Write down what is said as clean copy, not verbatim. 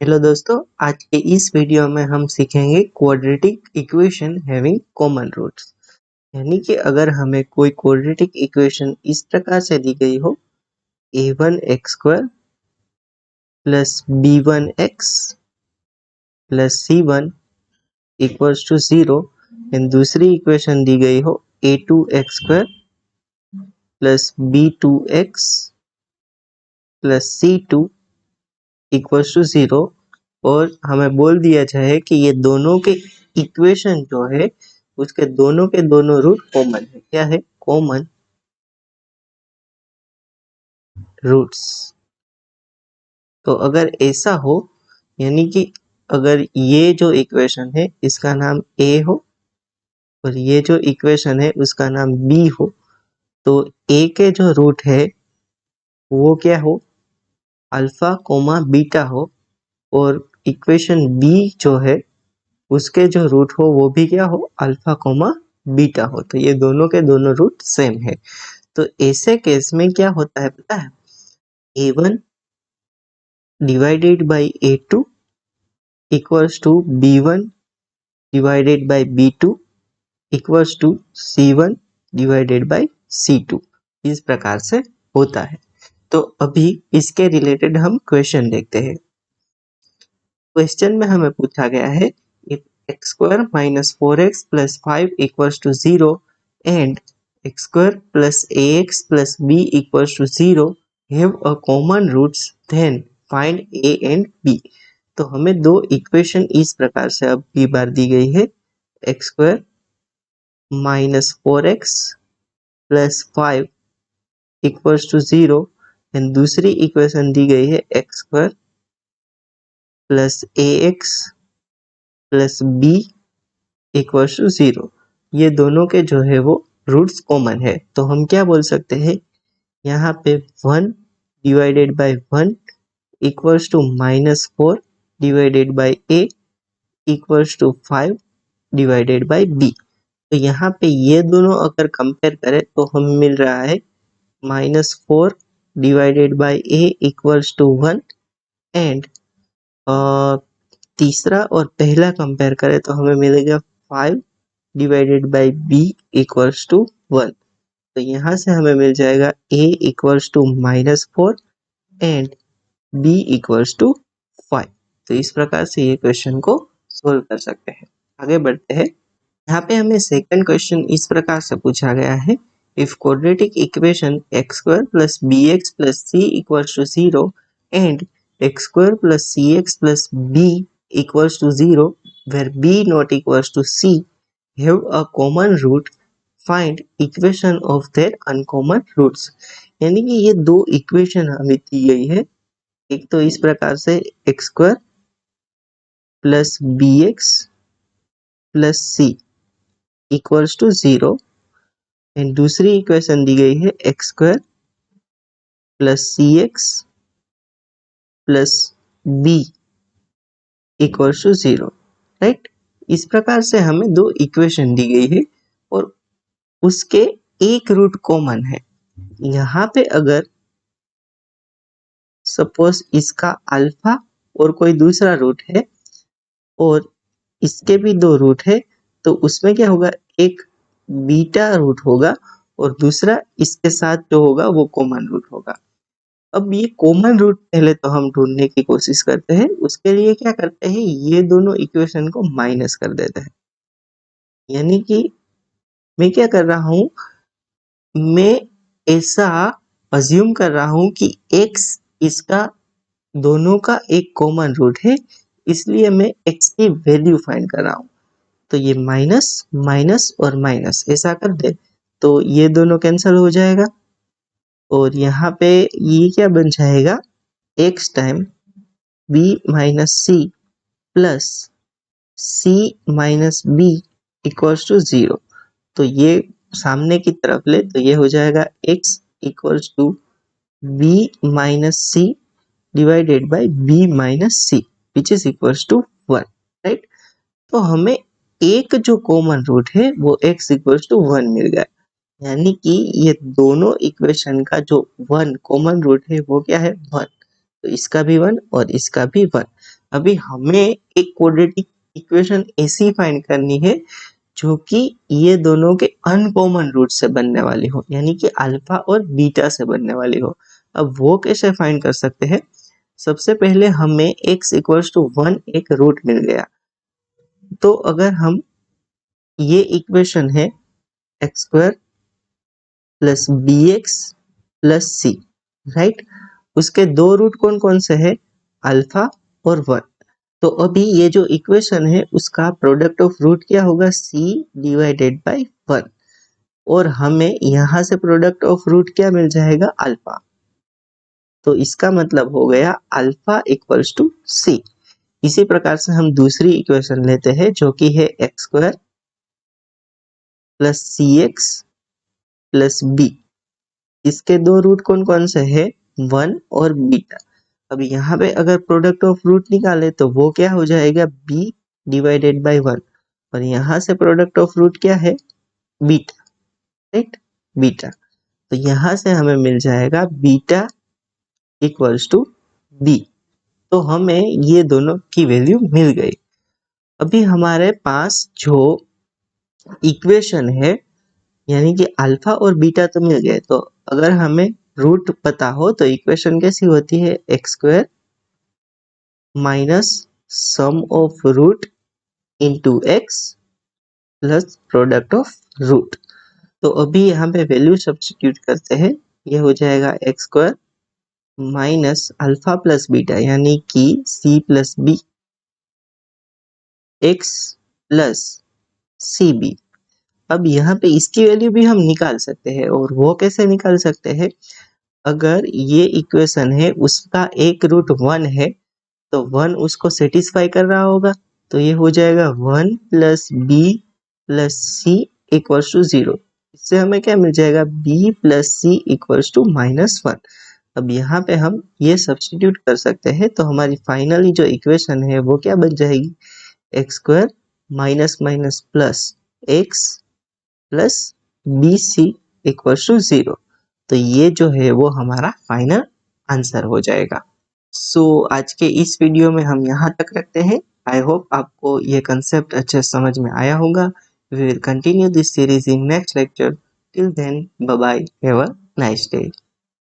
Hello दोस्तों, आज के इस वीडियो में हम सीखेंगे quadratic equation having common roots. यानी कि अगर हमें कोई क्वाड्रेटिक इक्वेशन इस प्रकार से दी गई हो a1x² plus b1x plus c1 equals to 0 and दूसरी इक्वेशन दी गई हो a2x² plus b2x plus c2 equals to 0 और हमें बोल दिया जाए कि ये दोनों के इक्वेशन जो है उसके दोनों के दोनों रूट कॉमन है। क्या है? Common roots. तो अगर ऐसा हो, यानी कि अगर ये जो इक्वेशन है इसका नाम a हो और ये जो इक्वेशन है उसका नाम b हो, तो a के जो रूट है वो क्या हो? अल्फा कोमा बीटा हो, और इक्वेशन b जो है उसके जो रूट हो वो भी क्या हो? अल्फा कोमा बीटा हो। तो ये दोनों के दोनों रूट सेम है। तो ऐसे केस में क्या होता है पता है? a1 divided by a2 equals to b1 divided by b2 equals to c1 divided by c2। इस प्रकार से होता है। तो अभी इसके रिलेटेड हम क्वेश्चन देखते हैं। क्वेश्चन में हमें पूछा गया है if x² minus 4x plus 5 equals to 0 and x² plus ax plus b equals to 0 have a common roots, then find a and b। तो हमें दो इक्वेशन इस प्रकार से अब की बार दी गई है x² minus 4x plus 5 equals to 0 and दूसरी इक्वेशन दी गई है x² plus ax plus b equals to 0। ये दोनों के जो है वो रूट्स कॉमन है। तो हम क्या बोल सकते हैं? यहाँ पे 1 divided by 1 equals to -4 divided by a equals to 5 divided by b। तो यहाँ पे ये दोनों अगर कंपेयर करें तो हमें मिल रहा है -4 divided by a equals to 1 and तीसरा और पहला कंपेयर करें तो हमें मिलेगा 5 divided by b equals to 1। तो यहाँ से हमें मिल जाएगा a equals to -4 and b equals to 5। तो इस प्रकार से ये क्वेश्चन को सोल्व कर सकते हैं। आगे बढ़ते हैं। यहाँ पे हमें सेकंड क्वेश्चन इस प्रकार से पूछा गया है if quadratic equation x² plus bx plus c equals to 0 and x² plus cx plus b equals to 0 where b not equals to c have a common root, find equation of their uncommon roots। यानी कि ये दो equation हमें दी गई है। एक तो इस प्रकार से x² plus bx plus c equals to 0 and दूसरी इक्वेशन दी गई है x² plus cx plus b equals to 0, right. इस प्रकार से हमें दो इक्वेशन दी गई है और उसके एक रूट कॉमन है। यहाँ पे अगर सपोज इसका अल्फा और कोई दूसरा रूट है और इसके भी दो रूट है, तो उसमें क्या होगा? एक बीटा रूट होगा और दूसरा इसके साथ जो होगा वो कॉमन रूट होगा। अब ये कॉमन रूट पहले तो हम ढूंढने की कोशिश करते हैं। उसके लिए क्या करते हैं? ये दोनों इक्वेशन को माइनस कर देते हैं। यानी कि मैं क्या कर रहा हूँ? मैं ऐसा अज्यूम कर रहा हूँ कि x इसका दोनों का एक कॉमन रूट है, इसलिए मैं x की वैल्यू फाइंड कर रहा हूँ। तो ये माइनस माइनस और माइनस ऐसा कर दे तो ये दोनों कैंसिल हो जाएगा और यहाँ पे ये क्या बन जाएगा? x time b minus C plus c minus b equals to 0। तो ये सामने की तरफ ले तो ये हो जाएगा x equals to b minus C divided by b minus C which is equals to 1, right. तो हमें एक जो कॉमन रूट है वो x इक्वल्स टू 1 मिल गया। यानी कि ये दोनों इक्वेशन का जो 1 कॉमन रूट है वो क्या है? 1। तो इसका भी 1 और इसका भी 1। अभी हमें एक क्वाड्रेटिक इक्वेशन ऐसी फाइंड करनी है जो कि ये दोनों के अनकॉमन रूट से बनने वाली हो, यानी कि अल्फा और बीटा से बनने वाली हो। अब वो कैसे फाइंड कर सकते हैं? सबसे पहले हमें x इक्वल्स टू 1 एक रूट मिल गया, तो अगर हम ये इक्वेशन है x square plus B x plus c, right, उसके दो रूट कौन कौन से है? अल्फा और 1। तो अभी ये जो इक्वेशन है उसका प्रोडक्ट ऑफ रूट क्या होगा? c डिवाइडेड बाय 1, और हमें यहां से प्रोडक्ट ऑफ रूट क्या मिल जाएगा? अल्फा। तो इसका मतलब हो गया अल्फा इक्वल्स टू सी। इसी प्रकार से हम दूसरी इक्वेशन लेते हैं जो कि है एक्स स्क्वायर प्लस सी एक्स प्लस बी। इसके दो रूट कौन कौन से है? 1 और बीटा। अब यहाँ पे अगर प्रोडक्ट ऑफ रूट निकाले तो वो क्या हो जाएगा? b डिवाइडेड बाय 1, और यहाँ से प्रोडक्ट ऑफ रूट क्या है? Beta, right, beta. तो यहाँ से हमें मिल जाएगा बीटा इक्वल्स टू b। तो हमें ये दोनों की वैल्यू मिल गई। अभी हमारे पास जो इक्वेशन है, यानी कि अल्फा और बीटा तो मिल गए, तो अगर हमें रूट पता हो तो इक्वेशन कैसी होती है? X square minus sum of root into X plus product of root. तो अभी यहाँ पे वैल्यू सब्स्टिट्यूट करते हैं, ये हो जाएगा X square minus alpha plus beta यानी कि C plus B x plus C B. अब यहाँ पे इसकी वैल्यू भी हम निकाल सकते हैं, और वो कैसे निकाल सकते हैं? अगर ये इक्वेशन है उसका एक रूट 1 है तो 1 उसको सेटिस्फाई कर रहा होगा, तो ये हो जाएगा 1 plus B plus C equals to 0। इससे हमें क्या मिल जाएगा? b plus C equals to -1। अब यहाँ पे हम ये सब्स्टिट्यूट कर सकते हैं, तो हमारी फाइनली जो इक्वेशन है वो क्या बन जाएगी? X square minus minus plus X plus B C equals to 0। तो ये जो है वो हमारा फाइनल आंसर हो जाएगा। आज के इस वीडियो में हम यहाँ तक रखते हैं। आई होप आपको ये कंसेप्ट अच्छे समझ में आया होगा। We will continue this series in next lecture. Till then, bye bye, have a nice day.